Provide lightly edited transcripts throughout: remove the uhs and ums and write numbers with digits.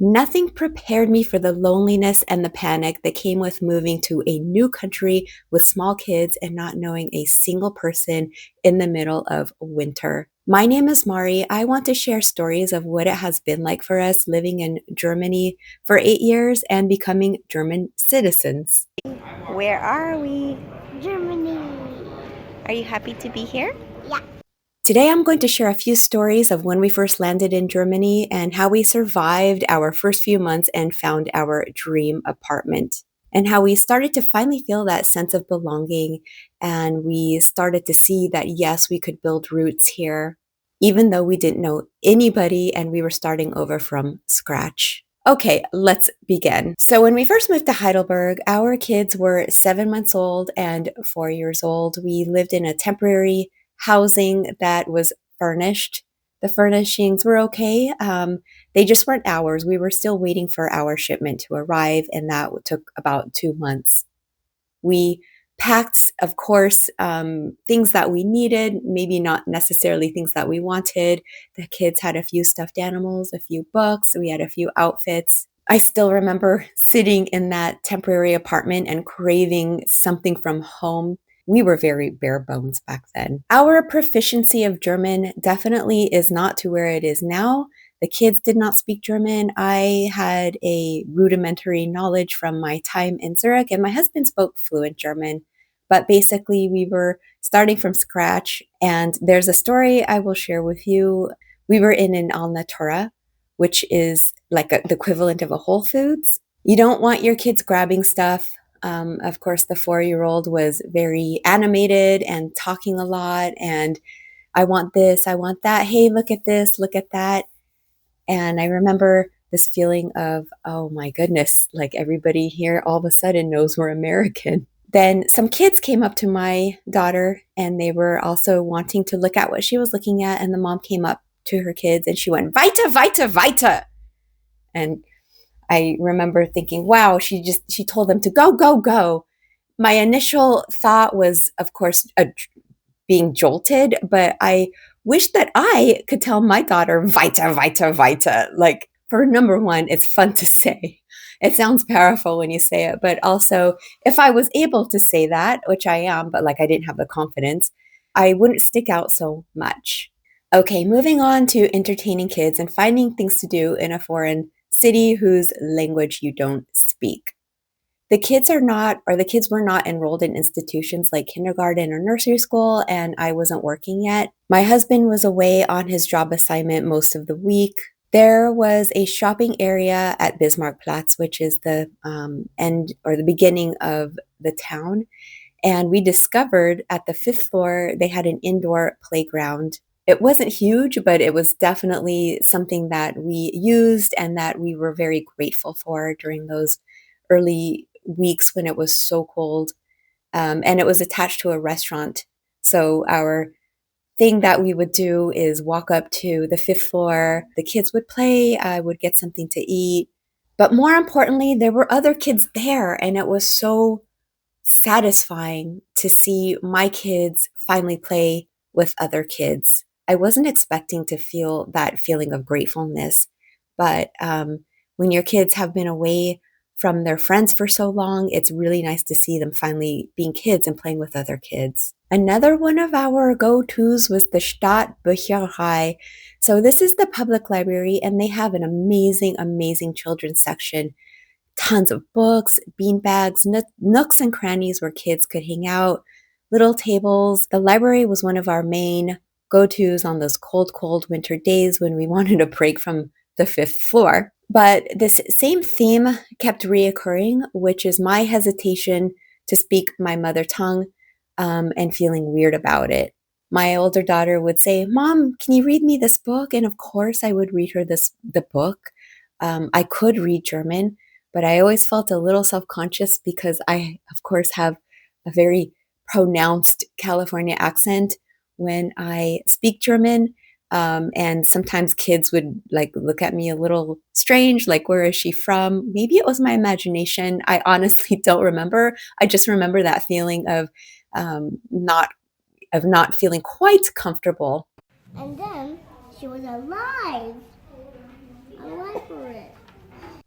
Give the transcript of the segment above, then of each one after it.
Nothing prepared me for the loneliness and the panic that came with moving to a new country with small kids and not knowing a single person in the middle of winter. My name is Mari. I want to share stories of what it has been like for us living in Germany for 8 years and becoming German citizens. Where are we? Germany. Are you happy to be here? Yeah. Today, I'm going to share a few stories of when we first landed in Germany and how we survived our first few months and found our dream apartment, and how we started to finally feel that sense of belonging. And we started to see that, yes, we could build roots here, even though we didn't know anybody and we were starting over from scratch. Okay, let's begin. So, when we first moved to Heidelberg, our kids were 7 months old and 4 years old. We lived in a temporary housing that was furnished. The furnishings were okay. They just weren't ours. We were still waiting for our shipment to arrive, and that took about 2 months. We packed, of course, things that we needed, maybe not necessarily things that we wanted. The kids had a few stuffed animals, a few books, we had a few outfits. I still remember sitting in that temporary apartment and craving something from home. We were very bare bones back then. Our proficiency of German definitely is not to where it is now. The kids did not speak German. I had a rudimentary knowledge from my time in Zurich, and my husband spoke fluent German. But basically, we were starting from scratch. And there's a story I will share with you. We were in an Alnatura, which is like the equivalent of a Whole Foods. You don't want your kids grabbing stuff. Of course, the 4-year-old was very animated and talking a lot. And I want this, I want that. Hey, look at this, look at that. And I remember this feeling of, oh my goodness, like everybody here all of a sudden knows we're American. Then some kids came up to my daughter and they were also wanting to look at what she was looking at. And the mom came up to her kids and she went, Weiter, weiter, weiter. And I remember thinking, wow, she told them to go, go, go. My initial thought was, of course, being jolted, but I wish that I could tell my daughter, weiter, weiter, weiter. Like, for number one, it's fun to say. It sounds powerful when you say it, but also, if I was able to say that, which I am, but like I didn't have the confidence, I wouldn't stick out so much. Okay, moving on to entertaining kids and finding things to do in a foreign city whose language you don't speak. The kids were not enrolled in institutions like kindergarten or nursery school, and I wasn't working yet. My husband was away on his job assignment most of the week. There was a shopping area at Bismarckplatz, which is the end or the beginning of the town. And we discovered at the fifth floor, they had an indoor playground. It wasn't huge, but it was definitely something that we used and that we were very grateful for during those early weeks when it was so cold. And it was attached to a restaurant. So our thing that we would do is walk up to the fifth floor. The kids would play. I would get something to eat. But more importantly, there were other kids there. And it was so satisfying to see my kids finally play with other kids. I wasn't expecting to feel that feeling of gratefulness, but when your kids have been away from their friends for so long, it's really nice to see them finally being kids and playing with other kids. Another one of our go-tos was the Stadtbücherei. So this is the public library, and they have an amazing, amazing children's section. Tons of books, bean bags, nooks and crannies where kids could hang out, little tables. The library was one of our main go-tos on those cold, cold winter days when we wanted a break from the fifth floor. But this same theme kept reoccurring, which is my hesitation to speak my mother tongue and feeling weird about it. My older daughter would say, Mom, can you read me this book? And of course, I would read her the book. I could read German, but I always felt a little self-conscious because I, of course, have a very pronounced California accent when I speak German. And sometimes kids would like look at me a little strange, like, where is she from? Maybe it was my imagination. I honestly don't remember. I just remember that feeling of not feeling quite comfortable. And then she was alive. Alive for it.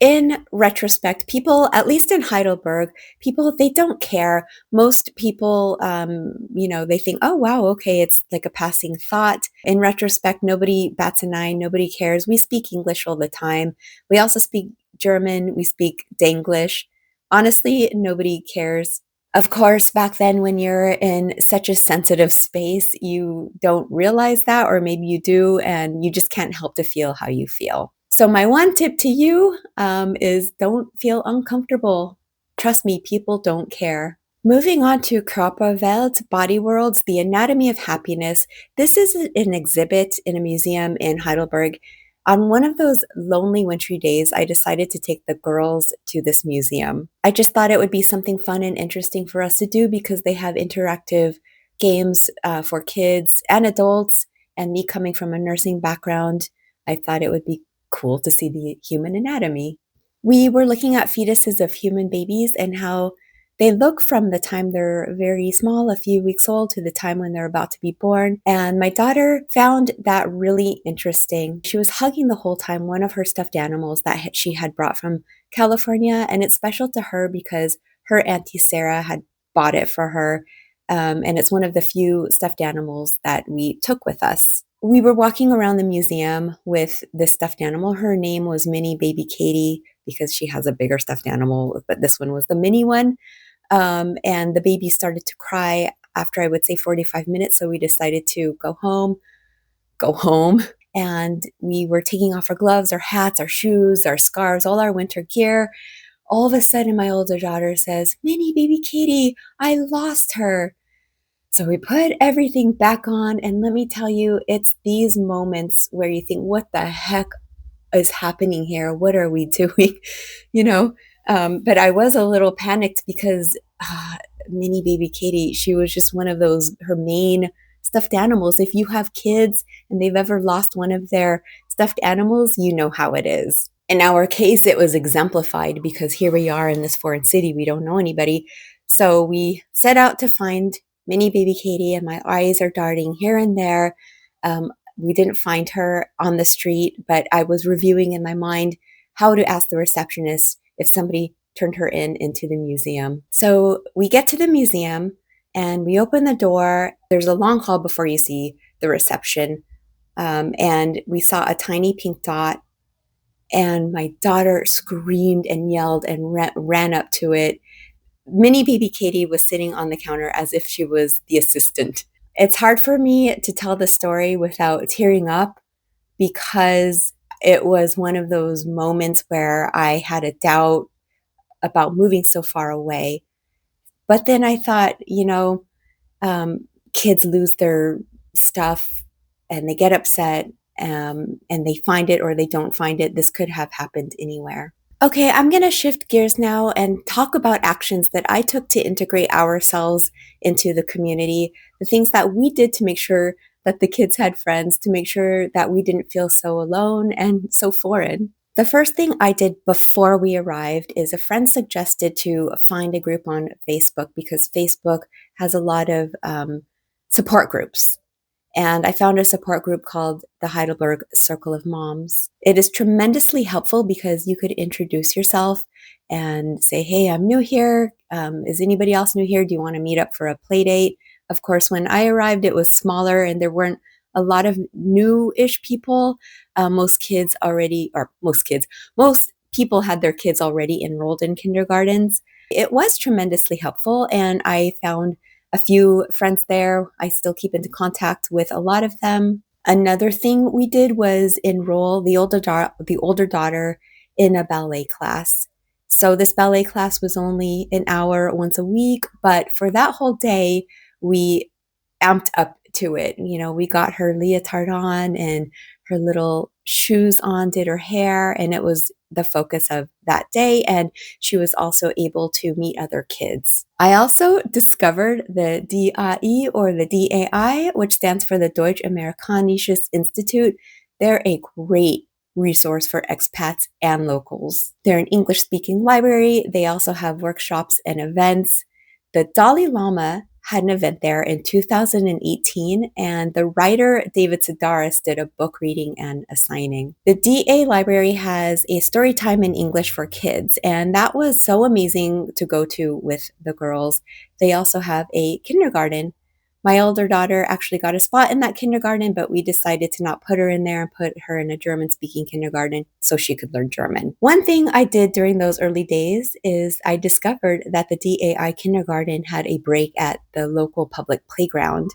In retrospect, people, at least in Heidelberg, people, they don't care. Most people, they think, oh, wow, okay, it's like a passing thought. In retrospect, nobody bats an eye, nobody cares. We speak English all the time. We also speak German, we speak Danglish. Honestly, nobody cares. Of course, back then, when you're in such a sensitive space, you don't realize that, or maybe you do, and you just can't help to feel how you feel. So, my one tip to you is don't feel uncomfortable. Trust me, people don't care. Moving on to Körperwelt, Body Worlds, The Anatomy of Happiness. This is an exhibit in a museum in Heidelberg. On one of those lonely wintry days, I decided to take the girls to this museum. I just thought it would be something fun and interesting for us to do because they have interactive games for kids and adults. And me coming from a nursing background, I thought it would be cool to see the human anatomy. We were looking at fetuses of human babies and how they look from the time they're very small, a few weeks old, to the time when they're about to be born. And my daughter found that really interesting. She was hugging the whole time one of her stuffed animals that she had brought from California. And it's special to her because her Auntie Sarah had bought it for her. And it's one of the few stuffed animals that we took with us. We were walking around the museum with this stuffed animal. Her name was Mini Baby Katie because she has a bigger stuffed animal, but this one was the mini one. And the baby started to cry after, I would say, 45 minutes. So we decided to go home. And we were taking off our gloves, our hats, our shoes, our scarves, all our winter gear. All of a sudden, my older daughter says, Minnie, baby Katie, I lost her. So we put everything back on. And let me tell you, it's these moments where you think, what the heck is happening here? What are we doing? you know? But I was a little panicked because mini baby Katie, she was just one of those, her main stuffed animals. If you have kids and they've ever lost one of their stuffed animals, you know how it is. In our case, it was exemplified because here we are in this foreign city. We don't know anybody. So we set out to find mini baby Katie, and my eyes are darting here and there. We didn't find her on the street, but I was reviewing in my mind how to ask the receptionist if somebody turned her into the museum. So we get to the museum and we open the door. There's a long hall before you see the reception. And we saw a tiny pink dot, and my daughter screamed and yelled and ran up to it. Mini baby Katie was sitting on the counter as if she was the assistant. It's hard for me to tell the story without tearing up because it was one of those moments where I had a doubt about moving so far away. But then I thought, kids lose their stuff and they get upset, and they find it or they don't find it. This could have happened anywhere. Okay, I'm going to shift gears now and talk about actions that I took to integrate ourselves into the community, the things that we did to make sure that the kids had friends, to make sure that we didn't feel so alone and so foreign. The first thing I did before we arrived is a friend suggested to find a group on Facebook because Facebook has a lot of support groups. And I found a support group called the Heidelberg Circle of Moms. It is tremendously helpful because you could introduce yourself and say, hey, I'm new here. Is anybody else new here? Do you want to meet up for a play date? Of course, when I arrived, it was smaller and there weren't a lot of new-ish people. Most people had their kids already enrolled in kindergartens. It was tremendously helpful, and I found a few friends there. I still keep into contact with a lot of them. Another thing we did was enroll the older daughter in a ballet class. So this ballet class was only an hour once a week, but for that whole day, we amped up to it. We got her leotard on and her little shoes on, did her hair, and it was the focus of that day. And she was also able to meet other kids. I also discovered the DAI or the DAI, which stands for the Deutsch Amerikanisches Institute. They're a great resource for expats and locals. They're an English-speaking library. They also have workshops and events. The Dalai Lama had an event there in 2018, and the writer David Sedaris did a book reading and a signing. The DA library has a story time in English for kids, and that was so amazing to go to with the girls. They also have a kindergarten. My older daughter actually got a spot in that kindergarten, but we decided to not put her in there and put her in a German speaking kindergarten so she could learn German. One thing I did during those early days is I discovered that the DAI kindergarten had a break at the local public playground.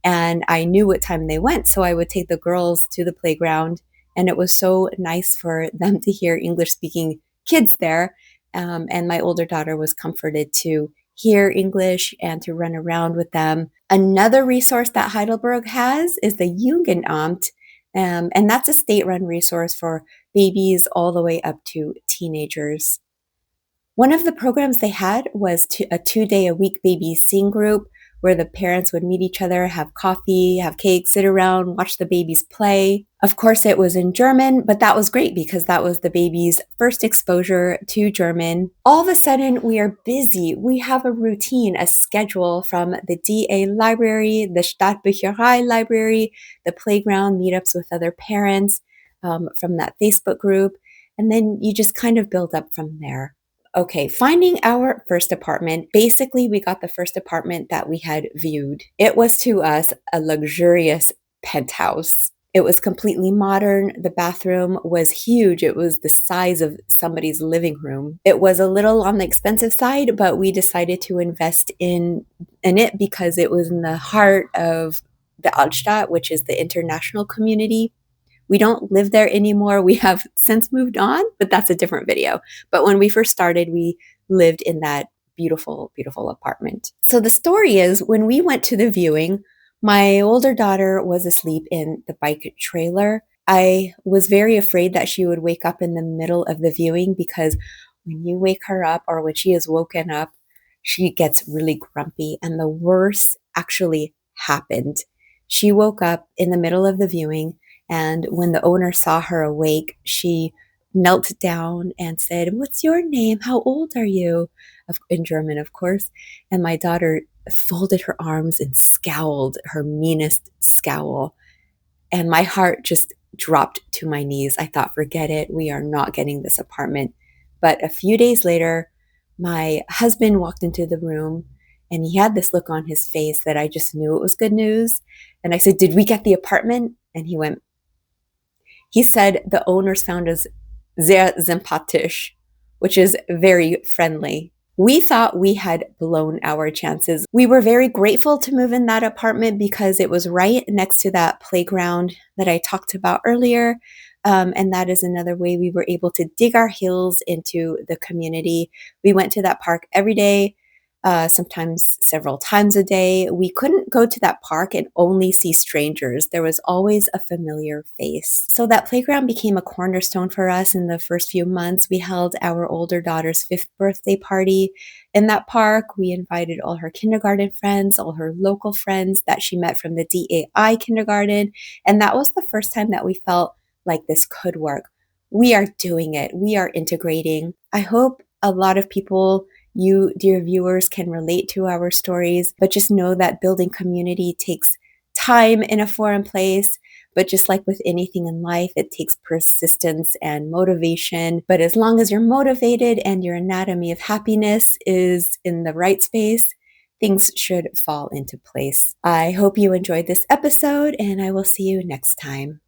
And I knew what time they went, so I would take the girls to the playground. And it was so nice for them to hear English speaking kids there. And my older daughter was comforted to hear English and to run around with them. Another resource that Heidelberg has is the Jugendamt, and that's a state-run resource for babies all the way up to teenagers. One of the programs they had was a 2-day-a-week baby sing group where the parents would meet each other, have coffee, have cake, sit around, watch the babies play. Of course, it was in German, but that was great because that was the baby's first exposure to German. All of a sudden, we are busy. We have a routine, a schedule from the DA library, the Stadtbücherei library, the playground meetups with other parents from that Facebook group. And then you just kind of build up from there. Okay, finding our first apartment. Basically, we got the first apartment that we had viewed. It was to us a luxurious penthouse. It was completely modern. The bathroom was huge. It was the size of somebody's living room. It was a little on the expensive side, but we decided to invest in it because it was in the heart of the Altstadt, which is the international community. We don't live there anymore. We have since moved on, but that's a different video. But when we first started, we lived in that beautiful, beautiful apartment. So the story is when we went to the viewing, my older daughter was asleep in the bike trailer. I was very afraid that she would wake up in the middle of the viewing because when you wake her up or when she is woken up, she gets really grumpy. And the worst actually happened. She woke up in the middle of the viewing. And when the owner saw her awake, she knelt down and said, "What's your name? How old are you?" In German, of course. And my daughter folded her arms and scowled her meanest scowl. And my heart just dropped to my knees. I thought, forget it. We are not getting this apartment. But a few days later, my husband walked into the room and he had this look on his face that I just knew it was good news. And I said, "Did we get the apartment?" And he said the owners found us sehr sympathisch, which is very friendly. We thought we had blown our chances. We were very grateful to move in that apartment because it was right next to that playground that I talked about earlier. And that is another way we were able to dig our heels into the community. We went to that park every day. Sometimes several times a day. We couldn't go to that park and only see strangers. There was always a familiar face. So that playground became a cornerstone for us in the first few months. We held our older daughter's 5th birthday party in that park. We invited all her kindergarten friends, all her local friends that she met from the DAI kindergarten. And that was the first time that we felt like this could work. We are doing it. We are integrating. I hope a lot of people, you, dear viewers, can relate to our stories, but just know that building community takes time in a foreign place. But just like with anything in life, it takes persistence and motivation. But as long as you're motivated and your anatomy of happiness is in the right space, things should fall into place. I hope you enjoyed this episode, and I will see you next time.